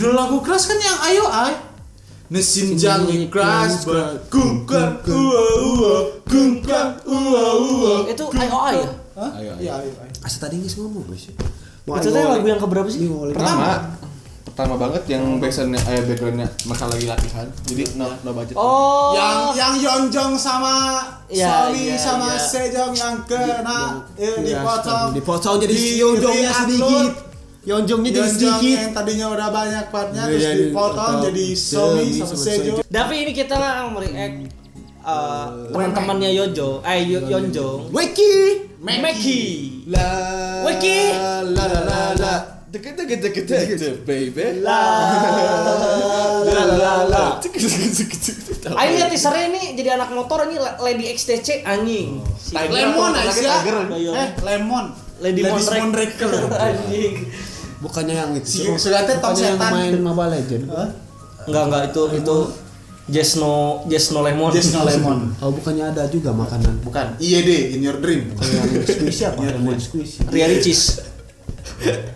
Judul lagu Crush kan yang Ayo Ai. Nesinjangi Crush kungkan kungkan Itu Ayo Ai ya? Hah? Iya Ayo Ai. Asa tadi geus ngomong guys. Itu teh lagu yang keberapa sih? Pertama banget yang backgroundnya maka lagi latihan. Jadi no budget. Oh. Yang Yeonjong sama Ya, Sony sama Sejong yang kena dipotong jadi Yeonjongnya sedikit. Yeonjongnya jadi sedikit. Yang tadinya udah banyak partnya terus dipotong jadi Sony sama Sejong. Tapi ini kita nge-react teman-temannya Yeonjong. Weki. Meki. Weki. La. Deket baby. La. Ayo lihat teasernya ini jadi anak motor ini Lady XTC anjing. Lemon aja. Lemon. Lady Mondraker. Anjing. Bukannya yang itu. Sudah teh tong Bukannya yang setan. main Mobile Legend. Enggak itu Jesno Lemon. Jesno Lemon. Oh, bukannya ada juga makanan. Bukan. IED in your dream. Yang squishy apa? Lemon squishy. Ria Ricis.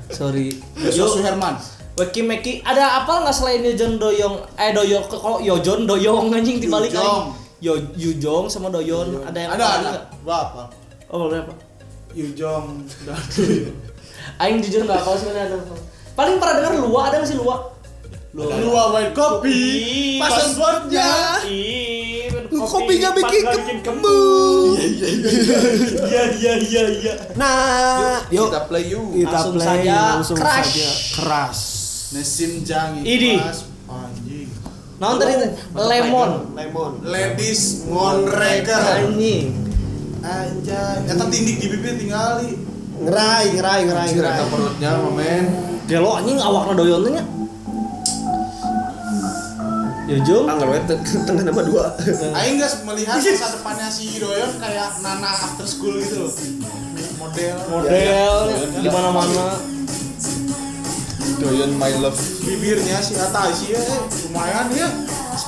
Sorry. Yosu Herman. Weki Meki ada apa nggak selain Yojon Doyong? Doyong kok Yojon Doyong anjing dibalik lagi. Yujong sama Doyon ada yang ada. Berapa? Oh berapa? Yujong. Aing jujur nggak tahu sebenarnya ada. Paling pernah dengar Lua ada nggak sih Lua? Lua white coffee. Passwordnya. Kopinya bikin kembung. Iya. Nah, yuk Kita play you. Langsung saja crush. Keras. Nesinjangi Ini. Anjing. Naon tadi Lemon. Ladies Mondraker. Anjing. Anjay. Eta tindik di bibir tinggali. Ngerai. Cerita perutnya momen. Gelo anjing awakna doyon teh nya. Yujung. Anggar we tengah nama 2. Aing geus melihat masa depannya si Doyon kayak Nana after school gitu loh. Model di mana-mana. Doyon my love. Bibirnya si Ata sih lumayan ya.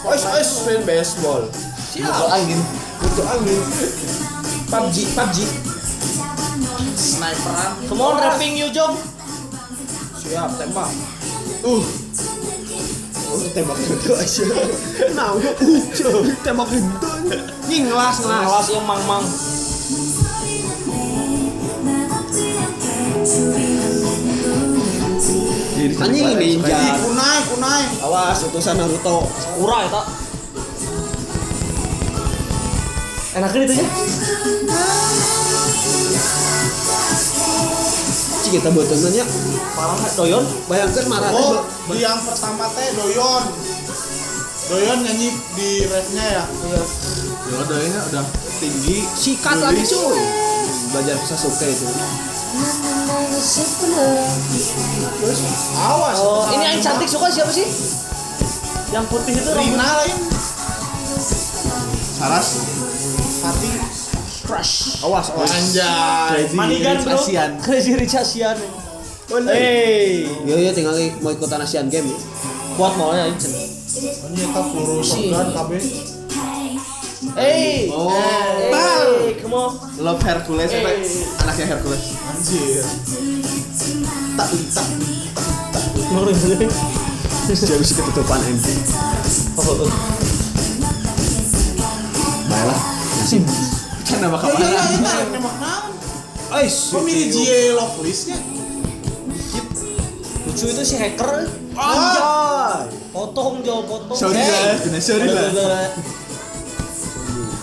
Main baseball. Siap. Untuk angin. PUBG. Sniperan. Come on rapping Yujung. Siap tembak. Tembak itu aja. Nah, tembak itu. Nglas. Kelas yang mang-mang. Anjing ninja. Kunai. Awas utusan Naruto. Sakura eta. Enakeun itu nya. Cik kita buat tontonnya. Parah doyon. Bayangkan marah Oh, di yang pertama teh Doyon. Doyon nyanyi di refnya ya. Ya Doyonnya udah tinggi. sikat lagi cuy. Belajar Sasuke itu. Terus awas. Oh, ini yang cantik suka siapa sih? Yang putih itu Rina lain. Saras. Hati. Crush. Awas. Anjay. Manigan bro. Crazy Rich Asian. Hey. Yo tinggal mau ikutan Asian Game ya. Kuat mau ya Icen. Ini eta kurus kan KB. Hey. Oh. Hey, come on. Love Hercules apa? Anaknya Hercules. Anjir. Tak. Dia bisa ketutupan MP. Baiklah. Nasib. Kan nama Iya, kapan? nembak naon? Ais. Kok milih J love listnya? Lucu itu si hacker. Anjay. Potong jauh potong. Sorry lah.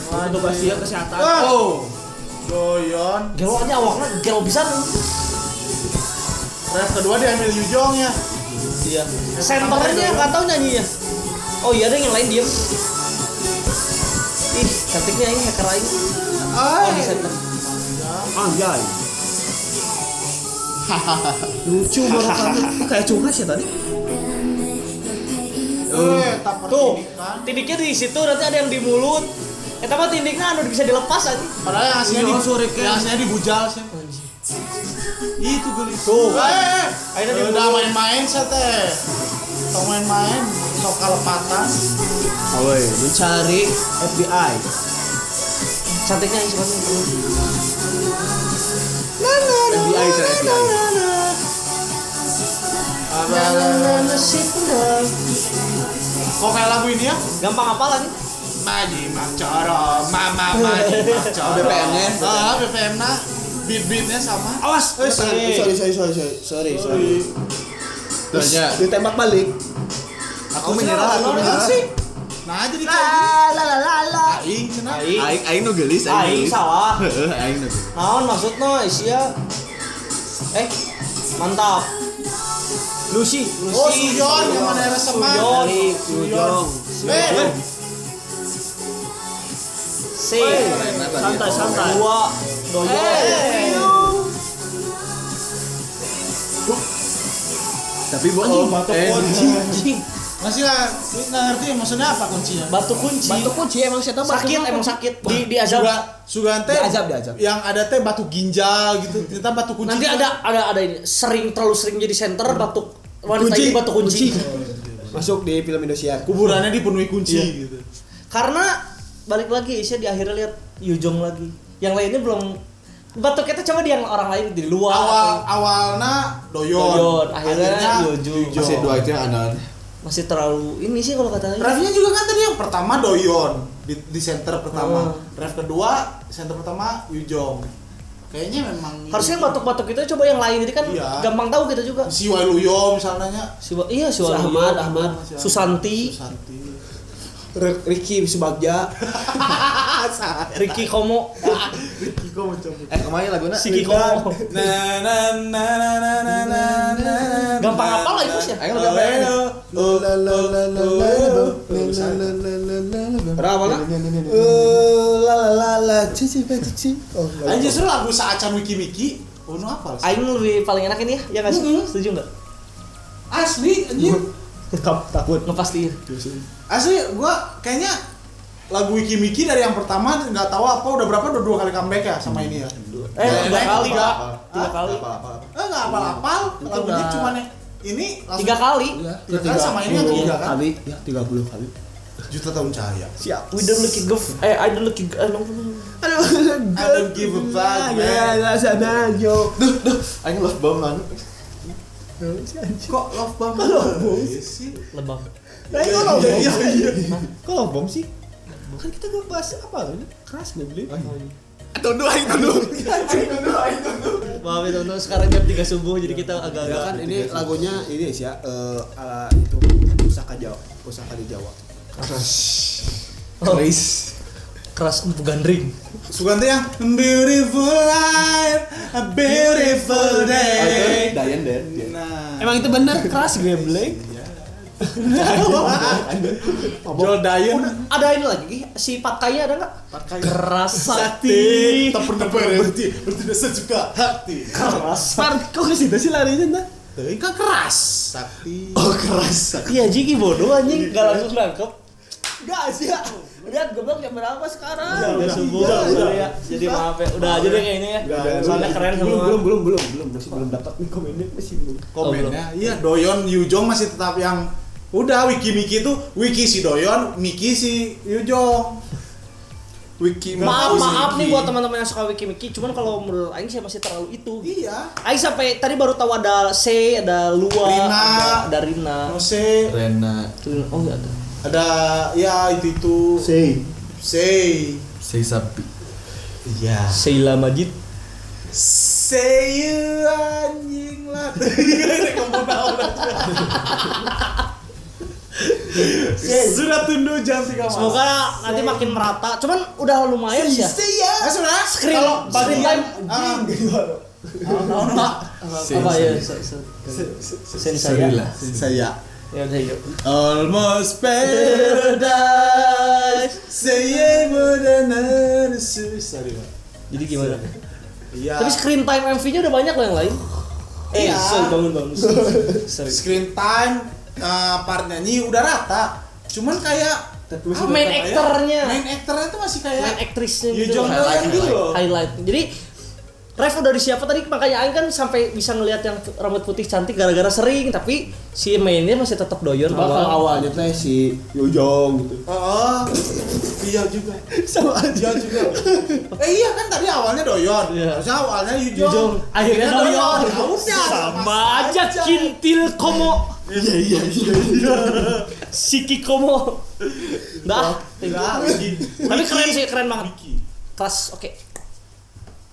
Aduh kasihan kesehatan. Oh. Doyon. Gelo aja awaknya gelo bisa. Ref kedua diambil Yujong ya. Iya. Senternya nggak tahu nyanyinya. Oh iya ada yang lain diem. Ih cantiknya ini hacker lain. Oh di center. Anjay. Lucu banget kamu. Kayak cungas ya tadi. Tak Tuh pertindikan. tindiknya di situ nanti ada yang di mulut. Eta mah tindiknya anu bisa dilepas aja. Padahal yang aslinya Iya, sore kan. yang aslinya dibujal sih. Itu gelis. Tuh. Akhirnya udah main-main sih teh. Sok main-main, sok kalepatan. Oi, mencari FBI. Cantiknya ini sebenarnya. FBI. Kok kayak lagu ini ya? Gampang apalan. Maji Macoro, Mama Maji Macoro. BPM-nya. BPM-nya, beat-beatnya sama. Awas. Sorry. Terus aja. Ditembak balik. Aku menyerah. sih. Nah, jadi kayak Aing cenah. Aing nu geulis, Aing salah. Aing nu. Naon maksudna sia? Mantap. Lucy. Oh, Suyon yang mana era semak. Sujong. C. Santai. Dua. Doyong. Tapi bohong. Anjing. Masih nggak ngerti maksudnya apa kuncinya? Batu kunci emang saya tahu emang sakit di azab. Sugan teh diazab. yang ada teh batu ginjal gitu. Ternyata batu kunci. Nanti ada ini terlalu sering jadi center batu wanita ini batu kunci. Masuk di film Indosiar. Kuburannya dipenuhi kunci gitu. Karena balik lagi saya di akhirnya lihat Yujong lagi. Yang lainnya belum batu kita coba di yang orang lain di luar. Awalnya Doyon, akhirnya Yujong. Masih dua itu yang aneh. Masih terlalu ini sih kalau katanya. Refnya juga kan tadi yang pertama Doyon di center pertama. Ref kedua center pertama Yujong. Kayaknya memang harusnya batuk-batuk kita coba yang lain jadi kan gampang tahu kita juga. Si Waluyo misalnya. Si Waluyo, Ahmad, Susanti. Ricky Subagja. Ricky Komo. Ricky Komo coba. Kemarin lagunya Siki Komo. Na. Gampang apa lah itu sih? Aing lebih apa? Berapa lah? Cici. Aing justru lagu Saacan Wiki Miki. Oh, no apa? Aing lebih paling enak ini ya nggak sih? Setuju nggak? Asli anjir. Takut. Ngepastiin. Asli gua kayaknya lagu Wiki Miki dari yang pertama nggak tahu apa udah berapa udah 2 kali comeback ya sama ini ya. 3 kali. Nggak apal-apal lagunya cuma ini 3 kali. kan sama ini yang 3 kan. Kali ya 30 kali. Juta tahun cahaya. Siap. We don't looking good. I don't looking I don't give a fuck, man. Ya, sana yo. Aing love bomb man. Kok love bomb? Sih. lebam. Iya. Kok love bomb sih? Kan kita gak bahas apa ini? Keras beli. Tunduh. Maaf ya teman-teman, sekarang jam 3 subuh jadi kita Ya agak-agak kan ini lagunya ini sih ya ala itu pusaka di Jawa. keras empuk gandring. Sugante yang beautiful life, a beautiful day. Dayan. Nah, Emang itu bener keras Gameblade. Joel Dayan. Ada ini lagi, si Patkainya ada nggak? Pakai Keras sakti. sakti, tak pernah berhenti, bertindak sesuka hati. Keras. Kok ke situ sih larinya nah? Tapi kan keras sakti. Oh keras. Iya Jiki bodoh anjing, nggak langsung nangkep. Enggak sih ya. Lihat goblok jam berapa sekarang? Udah subuh ya. Jadi maaf ya. Udah aja deh kayak ini ya. Soalnya keren semua. Belum masih belum dapat nih komennya masih belum. Komennya, iya Doyon, Yujong masih tetap yang udah Wiki Miki tuh Wiki si Doyon, Miki si Yujong. Wiki Maaf nih buat teman-teman yang suka Wiki-Miki, cuman kalau menurut Aing sih masih terlalu itu. Iya. Aing sampai tadi baru tahu ada C, ada Lua, Rina. ada Rina. Nose, Rena. Oh iya ada. ada ya itu. Say. Say sapi. Iya. Sheila Majid. Say you anjing lah. Kamu tahu sudah tunduk jam 3 malam. Semoga nanti makin merata. Cuman udah lumayan sih ya. Nah, sebenarnya Screen kalau screen time apa ya? Sen saya. saya Ya udah yuk. almost paradise say modern sorry Pak. Jadi gimana? Iya. Tapi screen time MV-nya udah banyak loh yang lain. Iya. bangun. Sorry. Screen time part nyanyi udah rata. Cuman kayak Main aktornya tuh masih kayak main aktrisnya Yu gitu. Jong Doyan gitu loh. Highlight. Jadi Ref udah di siapa tadi, makanya Aing kan sampai bisa ngelihat yang rambut putih cantik gara-gara sering, tapi si mainnya masih tetap doyon awalnya teh si Yojong gitu. Iya juga. Sama aja. Iya juga. Iya kan tadi awalnya doyon. Iya. Harusnya awalnya Yujong, Yujong. akhirnya doyon. Ya udah, Sama aja kintil komo. Iya. Siki komo. Dah, Enggak. tapi keren sih, keren banget. Kelas oke.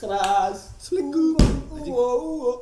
Keras. Selingkuh. Wow.